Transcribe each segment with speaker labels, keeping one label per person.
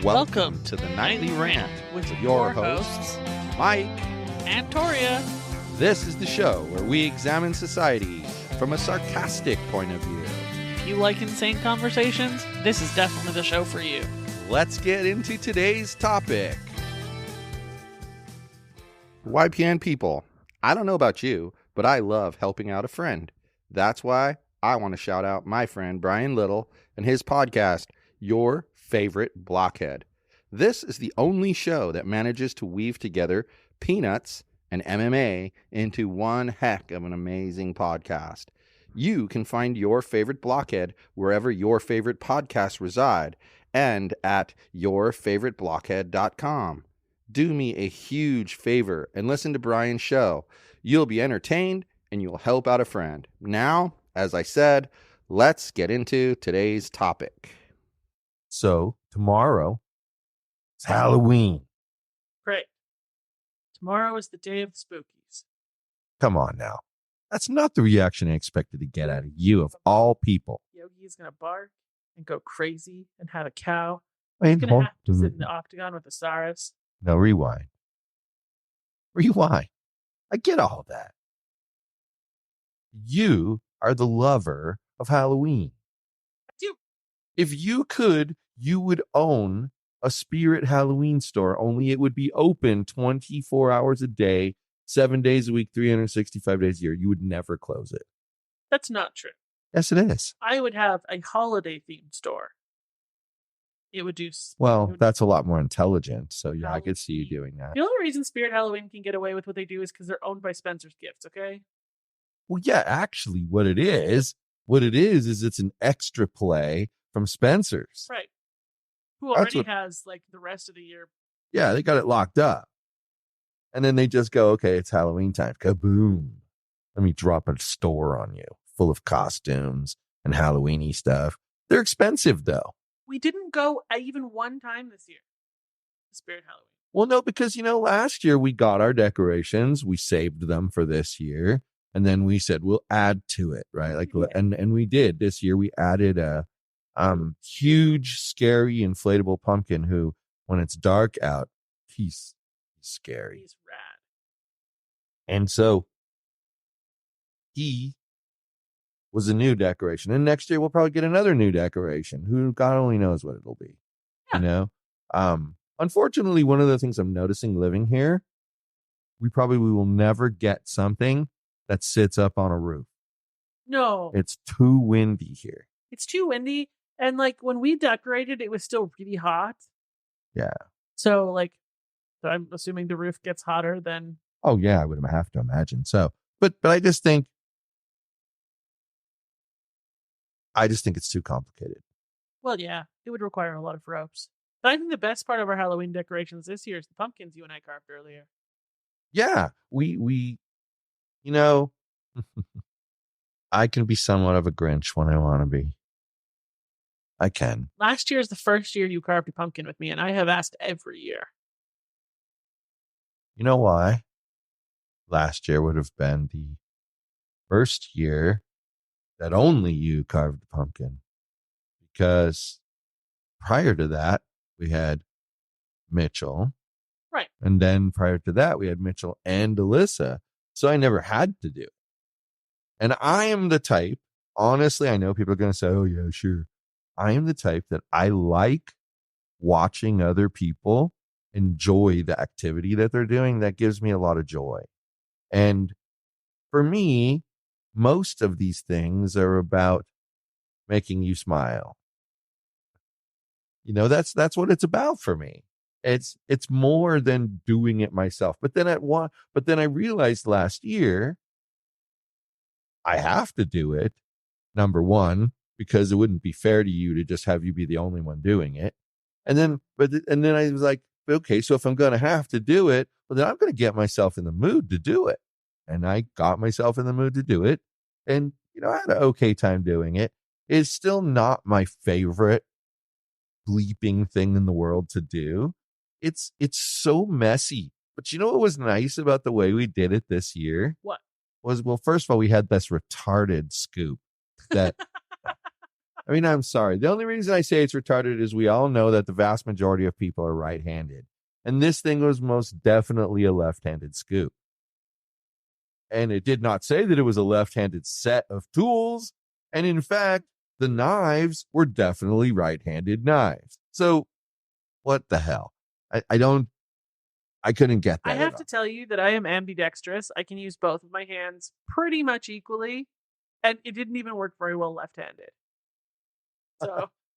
Speaker 1: Welcome to the Nightly Rant
Speaker 2: with
Speaker 1: your hosts, Mike
Speaker 2: and Torya.
Speaker 1: This is the show where we examine society from a sarcastic point of view.
Speaker 2: If you like insane conversations, this is definitely the show for you.
Speaker 1: Let's get into today's topic. YPN people, I don't know about you, but I love helping out a friend. That's why I want to shout out my friend Brian Little and his podcast, Your Favorite Blockhead. This is the only show that manages to weave together peanuts and MMA into one heck of an amazing podcast. You can find Your Favorite Blockhead wherever your favorite podcasts reside and at yourfavoriteblockhead.com. Do me a huge favor and listen to Brian's show. You'll be entertained and you'll help out a friend. Now, as I said, let's get into today's topic.
Speaker 3: So, tomorrow is Halloween.
Speaker 2: Great. Tomorrow is the day of the spookies.
Speaker 3: Come on now. That's not the reaction I expected to get out of you, of all people.
Speaker 2: Yogi's going to bark and go crazy and have a cow.
Speaker 3: Wait,
Speaker 2: He's going to have to sit in the octagon with Osiris.
Speaker 3: No, rewind. Rewind. I get all that. You are the lover of Halloween.
Speaker 2: I do.
Speaker 3: If you could, you would own a Spirit Halloween store, only it would be open 24 hours a day, 7 days a week, 365 days a year. You would never close it.
Speaker 2: That's not true.
Speaker 3: Yes, it is.
Speaker 2: I would have a holiday-themed store. It would do...
Speaker 3: Well, that's a lot more intelligent, so yeah, I could see you doing that.
Speaker 2: The only reason Spirit Halloween can get away with what they do is because they're owned by Spencer's Gifts, okay?
Speaker 3: Well, yeah, actually, what it is it's an extra play from Spencer's.
Speaker 2: Right. Who already has, like, the rest of the year.
Speaker 3: Yeah, they got it locked up. And then they just go, okay, it's Halloween time. Kaboom. Let me drop a store on you full of costumes and Halloween-y stuff. They're expensive, though.
Speaker 2: We didn't go even one time this year. Spirit Halloween.
Speaker 3: Well, no, because, last year we got our decorations. We saved them for this year. And then we said, we'll add to it, right? Like, yeah. And we did. This year we added a huge, scary, inflatable pumpkin who, when it's dark out, he's scary.
Speaker 2: He's rad.
Speaker 3: And so he was a new decoration. And next year we'll probably get another new decoration. Who God only knows what it'll be. Yeah. Unfortunately, one of the things I'm noticing living here, we will never get something that sits up on a roof.
Speaker 2: No.
Speaker 3: It's too windy here.
Speaker 2: It's too windy. And like when we decorated, it was still really hot.
Speaker 3: Yeah.
Speaker 2: So I'm assuming the roof gets hotter than.
Speaker 3: Oh yeah, I would have to imagine so. But I just think it's too complicated.
Speaker 2: Well, yeah, it would require a lot of ropes. But I think the best part of our Halloween decorations this year is the pumpkins you and I carved earlier.
Speaker 3: Yeah, we I can be somewhat of a Grinch when I want to be. I can.
Speaker 2: Last year is the first year you carved a pumpkin with me, and I have asked every year.
Speaker 3: You know why? Last year would have been the first year that only you carved the pumpkin. Because prior to that, we had Mitchell.
Speaker 2: Right.
Speaker 3: And then prior to that, we had Mitchell and Alyssa. So I never had to do it. And I am the type, honestly, I know people are going to say, oh, yeah, sure. I am the type that I like watching other people enjoy the activity that they're doing. That gives me a lot of joy. And for me, most of these things are about making you smile. That's what it's about for me. It's more than doing it myself. But then I realized last year I have to do it. Number one, because it wouldn't be fair to you to just have you be the only one doing it. And then I was like, okay, so if I'm going to have to do it, well, then I'm going to get myself in the mood to do it. And I got myself in the mood to do it. And, I had an okay time doing it. It's still not my favorite bleeping thing in the world to do. It's so messy. But you know what was nice about the way we did it this year?
Speaker 2: What?
Speaker 3: Well, first of all, we had this retarded scoop that I mean, I'm sorry. The only reason I say it's retarded is we all know that the vast majority of people are right-handed. And this thing was most definitely a left-handed scoop. And it did not say that it was a left-handed set of tools. And in fact, the knives were definitely right-handed knives. So what the hell? I couldn't get that.
Speaker 2: I have to tell you that I am ambidextrous. I can use both of my hands pretty much equally. And it didn't even work very well left-handed.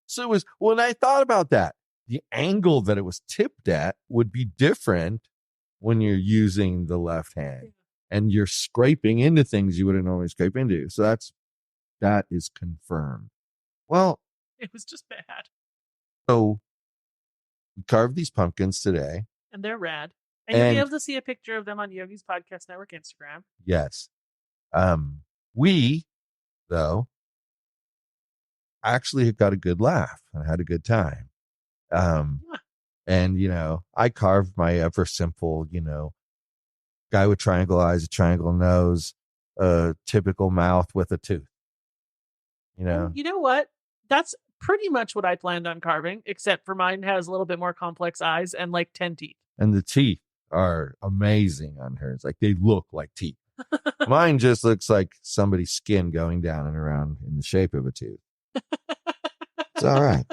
Speaker 3: So it was, when I thought about that, the angle that it was tipped at would be different when you're using the left hand and you're scraping into things you wouldn't normally scrape into. So that is confirmed. Well,
Speaker 2: it was just bad.
Speaker 3: So we carved these pumpkins today.
Speaker 2: And they're rad. And you'll be able to see a picture of them on Yogi's Podcast Network Instagram.
Speaker 3: Yes. We, though, actually got a good laugh and had a good time. And, I carved my ever simple, guy with triangle eyes, a triangle nose, a typical mouth with a tooth.
Speaker 2: And you know what? That's pretty much what I planned on carving, except for mine has a little bit more complex eyes and like 10 teeth.
Speaker 3: And the teeth are amazing on hers. Like they look like teeth. Mine just looks like somebody's skin going down and around in the shape of a tooth. It's all right.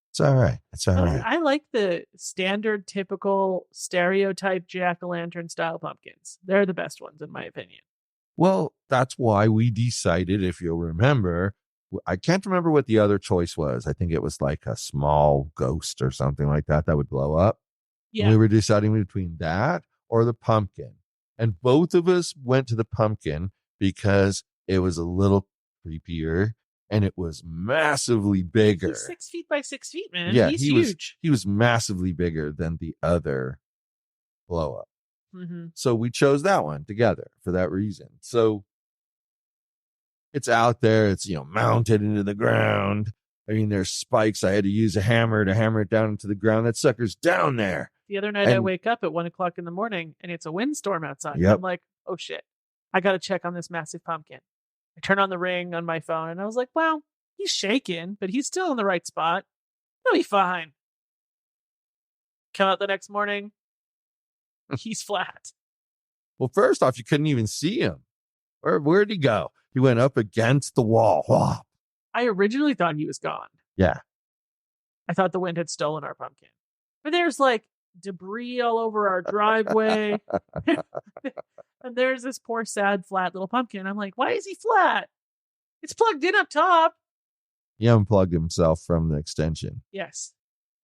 Speaker 3: It's all right. It's all right.
Speaker 2: I like the standard, typical, stereotype jack-o'-lantern style pumpkins. They're the best ones, in my opinion.
Speaker 3: Well, that's why we decided, if you'll remember, I can't remember what the other choice was. I think it was like a small ghost or something like that would blow up. Yeah. And we were deciding between that or the pumpkin. And both of us went to the pumpkin because it was a little creepier and it was massively bigger.
Speaker 2: He's 6 feet by 6 feet, man.
Speaker 3: Yeah,
Speaker 2: he's huge.
Speaker 3: He was massively bigger than the other blow up.
Speaker 2: Mm-hmm.
Speaker 3: So we chose that one together for that reason. So it's out there. It's, mounted into the ground. I mean, there's spikes. I had to use a hammer to hammer it down into the ground. That sucker's down there.
Speaker 2: The other night I wake up at 1 o'clock in the morning and it's a windstorm outside.
Speaker 3: Yep.
Speaker 2: I'm like, oh shit, I got to check on this massive pumpkin. I turn on the ring on my phone and I was like, well, he's shaking, but he's still in the right spot. He'll be fine. Come out the next morning. He's flat.
Speaker 3: Well, first off, you couldn't even see him. Where'd he go? He went up against the wall. Whoa.
Speaker 2: I originally thought he was gone.
Speaker 3: Yeah.
Speaker 2: I thought the wind had stolen our pumpkin. But there's like debris all over our driveway. And there's this poor, sad, flat little pumpkin. I'm like, why is he flat? It's plugged in up top.
Speaker 3: He unplugged himself from the extension.
Speaker 2: Yes.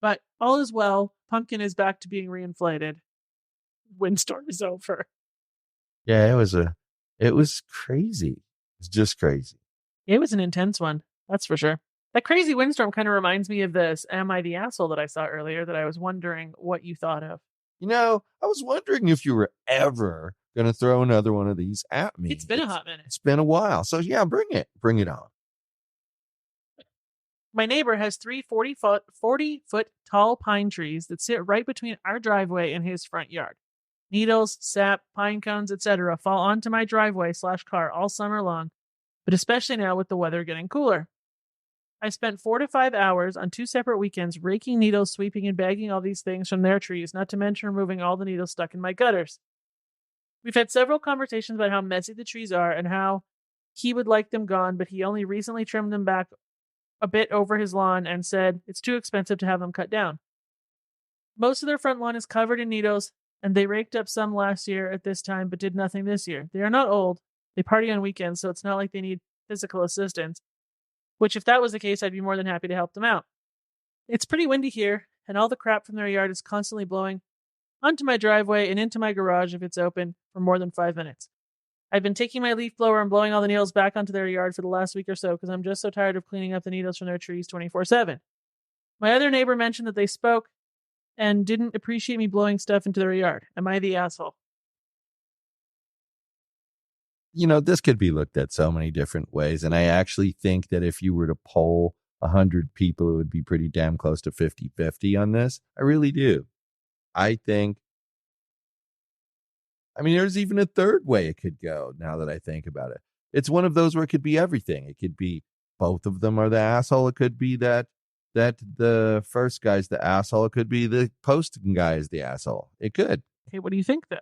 Speaker 2: But all is well. Pumpkin is back to being reinflated. Windstorm is over.
Speaker 3: Yeah, it was crazy. It's just crazy.
Speaker 2: It was an intense one. That's for sure. That crazy windstorm kind of reminds me of this Am I the Asshole that I saw earlier that I was wondering what you thought of.
Speaker 3: I was wondering if you were ever going to throw another one of these at me.
Speaker 2: It's been a hot minute.
Speaker 3: It's been a while. So yeah, bring it. Bring it on.
Speaker 2: My neighbor has 3 40-foot tall pine trees that sit right between our driveway and his front yard. Needles, sap, pine cones, etc. fall onto my driveway/car all summer long, but especially now with the weather getting cooler. I spent 4 to 5 hours on 2 separate weekends raking needles, sweeping and bagging all these things from their trees, not to mention removing all the needles stuck in my gutters. We've had several conversations about how messy the trees are and how he would like them gone, but he only recently trimmed them back a bit over his lawn and said it's too expensive to have them cut down. Most of their front lawn is covered in needles, and they raked up some last year at this time, but did nothing this year. They are not old. They party on weekends, so it's not like they need physical assistance, which if that was the case, I'd be more than happy to help them out. It's pretty windy here, and all the crap from their yard is constantly blowing onto my driveway and into my garage if it's open for more than 5 minutes. I've been taking my leaf blower and blowing all the needles back onto their yard for the last week or so because I'm just so tired of cleaning up the needles from their trees 24/7. My other neighbor mentioned that they spoke and didn't appreciate me blowing stuff into their yard. Am I the asshole?
Speaker 3: This could be looked at so many different ways. And I actually think that if you were to poll 100 people, it would be pretty damn close to 50-50 on this. I really do. There's even a third way it could go now that I think about it. It's one of those where it could be everything. It could be both of them are the asshole. It could be that the first guy's the asshole. It could be the posting guy is the asshole. It could.
Speaker 2: Okay, what do you think, though?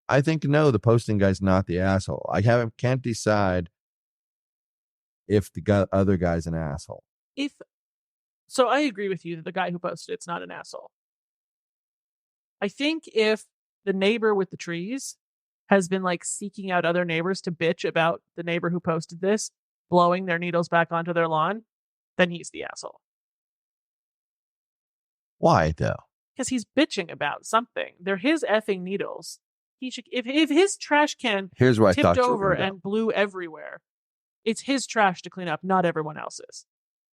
Speaker 3: I think no, the posting guy's not the asshole. Can't decide if the other guy's an asshole.
Speaker 2: So I agree with you that the guy who posted it's not an asshole. I think if the neighbor with the trees has been like seeking out other neighbors to bitch about the neighbor who posted this blowing their needles back onto their lawn, then he's the asshole.
Speaker 3: Why though?
Speaker 2: Because he's bitching about something. They're his effing needles. He should, if his trash can
Speaker 3: Here's where I
Speaker 2: tipped
Speaker 3: thought you were
Speaker 2: over
Speaker 3: gonna go.
Speaker 2: and blew everywhere, it's his trash to clean up, not everyone else's.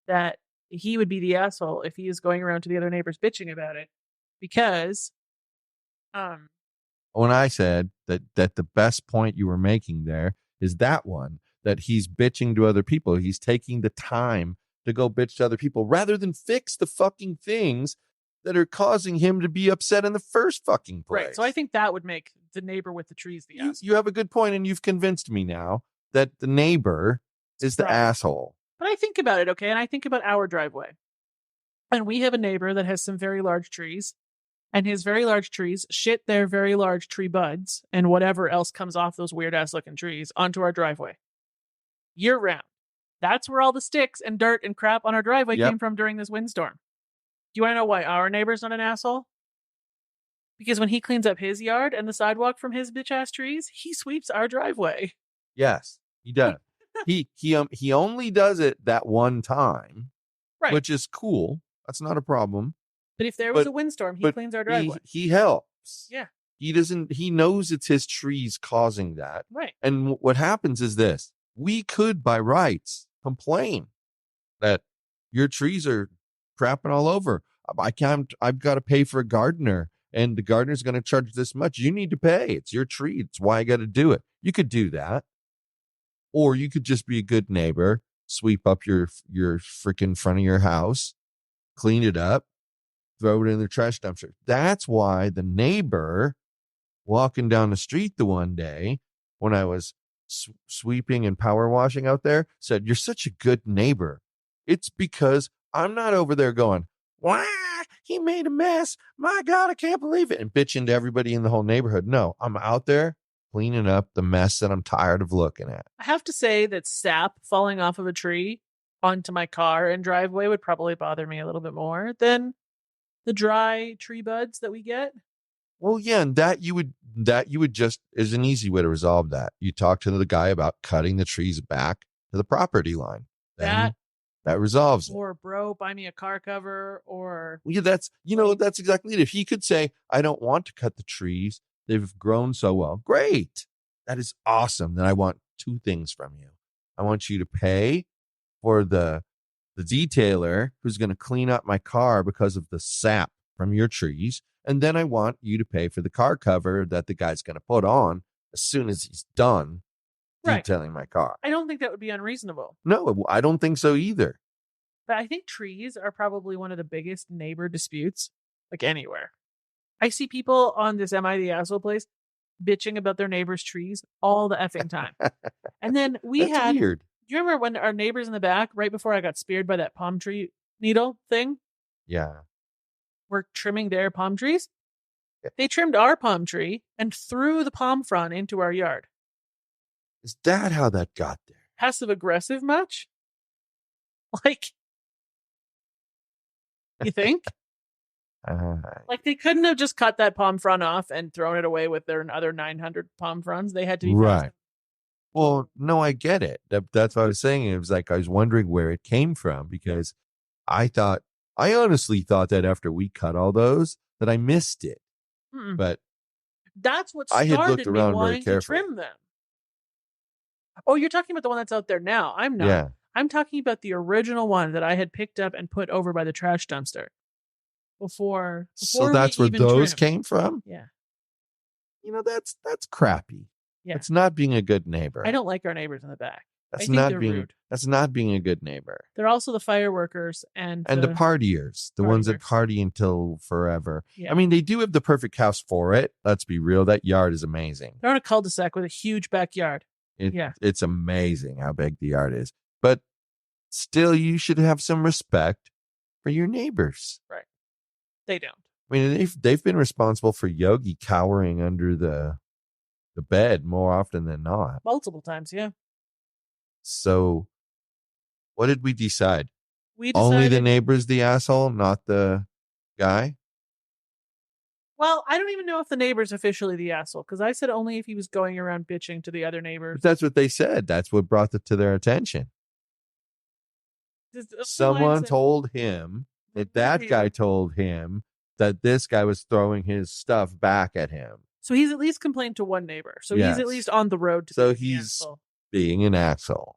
Speaker 2: That he would be the asshole if he is going around to the other neighbors bitching about it, because
Speaker 3: when I said that the best point you were making there is that one, that he's bitching to other people. He's taking the time to go bitch to other people rather than fix the fucking things that are causing him to be upset in the first fucking place.
Speaker 2: right. So I think that would make the neighbor with the trees the asshole.
Speaker 3: You have a good point, and you've convinced me now that the neighbor is the
Speaker 2: Right.
Speaker 3: asshole.
Speaker 2: But I think about it, okay, and I think about our driveway. And we have a neighbor that has some very large trees, and his very large trees shit their very large tree buds and whatever else comes off those weird ass looking trees onto our driveway. Year round. That's where all the sticks and dirt and crap on our driveway
Speaker 3: Yep.
Speaker 2: came from during this windstorm. Do you want to know why our neighbor's not an asshole? Because when he cleans up his yard and the sidewalk from his bitch ass trees, he sweeps our driveway.
Speaker 3: Yes, he does. he only does it that one time,
Speaker 2: Right.
Speaker 3: which is cool. That's not a problem.
Speaker 2: But if there was
Speaker 3: but-
Speaker 2: a windstorm, he
Speaker 3: but
Speaker 2: cleans our driveway.
Speaker 3: He helps.
Speaker 2: Yeah.
Speaker 3: He knows it's his trees causing that.
Speaker 2: Right.
Speaker 3: And what happens is this: we could, by rights, complain that your trees are crapping all over. I've got to pay for a gardener, and the gardener's going to charge this much. You need to pay. It's your tree. It's why I got to do it. You could do that. Or you could just be a good neighbor, sweep up your freaking front of your house, clean it up, throw it in the trash dumpster. That's why the neighbor walking down the street the one day when I was sweeping and power washing out there said, "You're such a good neighbor." It's because I'm not over there going, "Wah, he made a mess. My God, I can't believe it," and bitching to everybody in the whole neighborhood. No, I'm out there cleaning up the mess that I'm tired of looking at.
Speaker 2: I have to say that sap falling off of a tree onto my car and driveway would probably bother me a little bit more than the dry tree buds that we get.
Speaker 3: Well, yeah, and that you would just is an easy way to resolve that. You talk to the guy about cutting the trees back to the property line. Then that resolves it.
Speaker 2: Or, bro, buy me a car cover, or
Speaker 3: Yeah, that's exactly it. If he could say, "I don't want to cut the trees. They've grown so well." Great. That is awesome. Then I want two things from you. I want you to pay for the detailer who's going to clean up my car because of the sap from your trees. And then I want you to pay for the car cover that the guy's going to put on as soon as he's done detailing my car.
Speaker 2: I don't think that would be unreasonable.
Speaker 3: No, I don't think so either.
Speaker 2: But I think trees are probably one of the biggest neighbor disputes, like anywhere. I see people on this Am I the Asshole place bitching about their neighbor's trees all the effing time. And then
Speaker 3: That's
Speaker 2: had,
Speaker 3: weird.
Speaker 2: do you remember when our neighbors in the back, right before I got speared by that palm tree needle thing,
Speaker 3: Yeah.
Speaker 2: were trimming their palm trees?
Speaker 3: Yeah.
Speaker 2: They trimmed our palm tree and threw the palm frond into our yard.
Speaker 3: Is that how that got there?
Speaker 2: Passive aggressive much? Like, you think? Like, they couldn't have just cut that palm frond off and thrown it away with their other 900 palm fronds. They had to be
Speaker 3: Right.
Speaker 2: fast.
Speaker 3: Well, no, I get it. That's what I was saying. It was like I was wondering where it came from because I honestly thought that after we cut all those that I missed it.
Speaker 2: Mm-mm.
Speaker 3: But
Speaker 2: That's what
Speaker 3: I
Speaker 2: started
Speaker 3: had looked
Speaker 2: me
Speaker 3: around very
Speaker 2: wanting to
Speaker 3: carefully.
Speaker 2: trim them. Oh, you're talking about the one that's out there now. I'm not.
Speaker 3: Yeah.
Speaker 2: I'm talking about the original one that I had picked up and put over by the trash dumpster. Before
Speaker 3: So
Speaker 2: we
Speaker 3: that's where
Speaker 2: even
Speaker 3: those
Speaker 2: trimmed.
Speaker 3: came from?
Speaker 2: Yeah.
Speaker 3: That's crappy.
Speaker 2: Yeah.
Speaker 3: That's not being a good neighbor.
Speaker 2: I don't like our neighbors in the back.
Speaker 3: That's
Speaker 2: I think
Speaker 3: not
Speaker 2: they're
Speaker 3: being
Speaker 2: rude.
Speaker 3: That's not being a good neighbor.
Speaker 2: They're also the fireworkers and
Speaker 3: And the partiers, the ones that
Speaker 2: partiers.
Speaker 3: party until forever.
Speaker 2: Yeah.
Speaker 3: I mean, they do have the perfect house for it. Let's be real. That yard is amazing.
Speaker 2: They're on a cul-de-sac with a huge backyard.
Speaker 3: It's amazing how big the yard is. But still, you should have some respect for your neighbors.
Speaker 2: Right. They don't.
Speaker 3: I mean, they've been responsible for Yogi cowering under the bed more often than not.
Speaker 2: Multiple times, yeah.
Speaker 3: So, what did we decide?
Speaker 2: We decided
Speaker 3: Only the neighbor's the asshole, not the guy?
Speaker 2: Well, I don't even know if the neighbor's officially the asshole, because I said only if he was going around bitching to the other neighbors.
Speaker 3: But that's what they said. That's what brought it to their attention. Someone told him that guy told him that this guy was throwing his stuff back at him.
Speaker 2: So he's at least complained to one neighbor. So he's at least on the road to
Speaker 3: so he's being an asshole.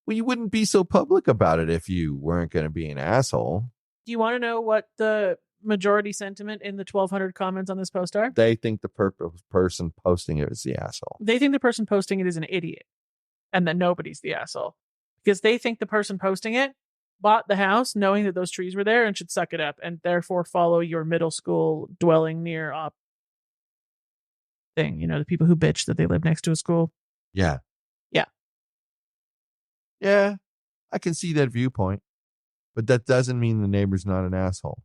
Speaker 3: Well, you wouldn't be so public about it if you weren't going to be an asshole.
Speaker 2: Do you want to know what the majority sentiment in the 1,200 comments on this post are?
Speaker 3: They think the person posting it is the asshole.
Speaker 2: They think the person posting it is an idiot and that nobody's the asshole. Because they think the person posting it bought the house knowing that those trees were there and should suck it up and therefore follow your middle school dwelling near up thing. You know, the people who bitch that they live next to a school.
Speaker 3: Yeah.
Speaker 2: Yeah.
Speaker 3: Yeah. I can see that viewpoint. But that doesn't mean the neighbor's not an asshole.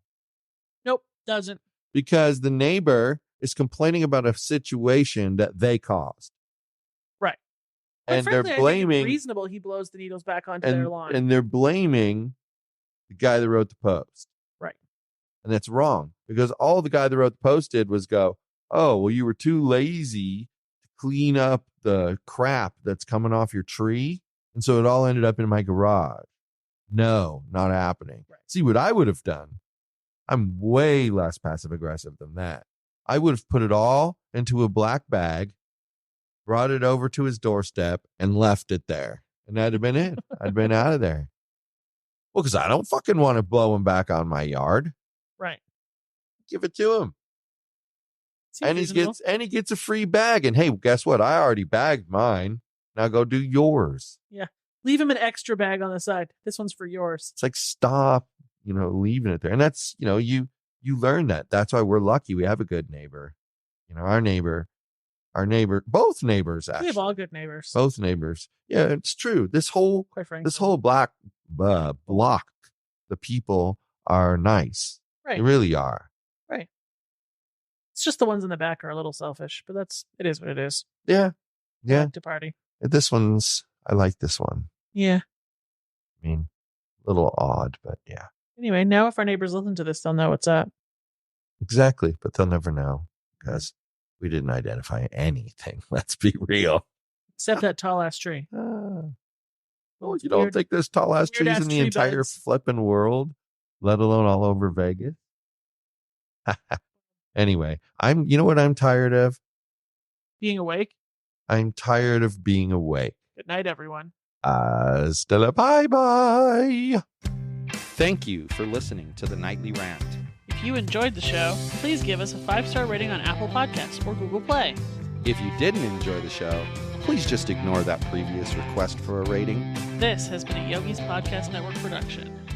Speaker 2: Nope, doesn't.
Speaker 3: Because the neighbor is complaining about a situation that they caused.
Speaker 2: Right.
Speaker 3: And
Speaker 2: frankly,
Speaker 3: they're blaming.
Speaker 2: I think it's reasonable he blows the needles back onto their lawn.
Speaker 3: And they're blaming the guy that wrote the post.
Speaker 2: Right.
Speaker 3: And that's wrong. Because all the guy that wrote the post did was go, oh, well, you were too lazy to clean up the crap that's coming off your tree. And so it all ended up in my garage. No, not happening. Right. See, what I would have done, I'm way less passive aggressive than that. I would have put it all into a black bag, brought it over to his doorstep, and left it there. And that'd have been it. I'd been out of there. Well, because I don't fucking want to blow him back on my yard.
Speaker 2: Right.
Speaker 3: Give it to him.
Speaker 2: And
Speaker 3: he gets a free bag. And hey, guess what? I already bagged mine. Now go do yours.
Speaker 2: Yeah. Leave him an extra bag on the side. This one's for yours.
Speaker 3: It's like, stop, leaving it there. And that's, you learn that. That's why we're lucky. We have a good neighbor. Our neighbor, both neighbors, actually.
Speaker 2: We have all good neighbors.
Speaker 3: Both neighbors. Yeah, it's true. This whole block, the people are nice.
Speaker 2: Right.
Speaker 3: They really are.
Speaker 2: Right. It's just the ones in the back are a little selfish, but it is what it is.
Speaker 3: Yeah. Yeah.
Speaker 2: To party.
Speaker 3: I like this one.
Speaker 2: Yeah.
Speaker 3: I mean, a little odd, but yeah.
Speaker 2: Anyway, now if our neighbors listen to this, they'll know what's up.
Speaker 3: Exactly, but they'll never know because we didn't identify anything. Let's be real.
Speaker 2: Except that tall ass tree.
Speaker 3: Well, you don't think there's tall ass trees in the entire flipping world, let alone all over Vegas? Anyway, you know what I'm tired of?
Speaker 2: Being awake?
Speaker 3: I'm tired of being awake.
Speaker 2: Good night, everyone.
Speaker 3: Hasta bye-bye.
Speaker 1: Thank you for listening to the Nightly Rant.
Speaker 2: If you enjoyed the show, please give us a 5-star rating on Apple Podcasts or Google Play.
Speaker 1: If you didn't enjoy the show, please just ignore that previous request for a rating.
Speaker 2: This has been a Yogi's Podcast Network production.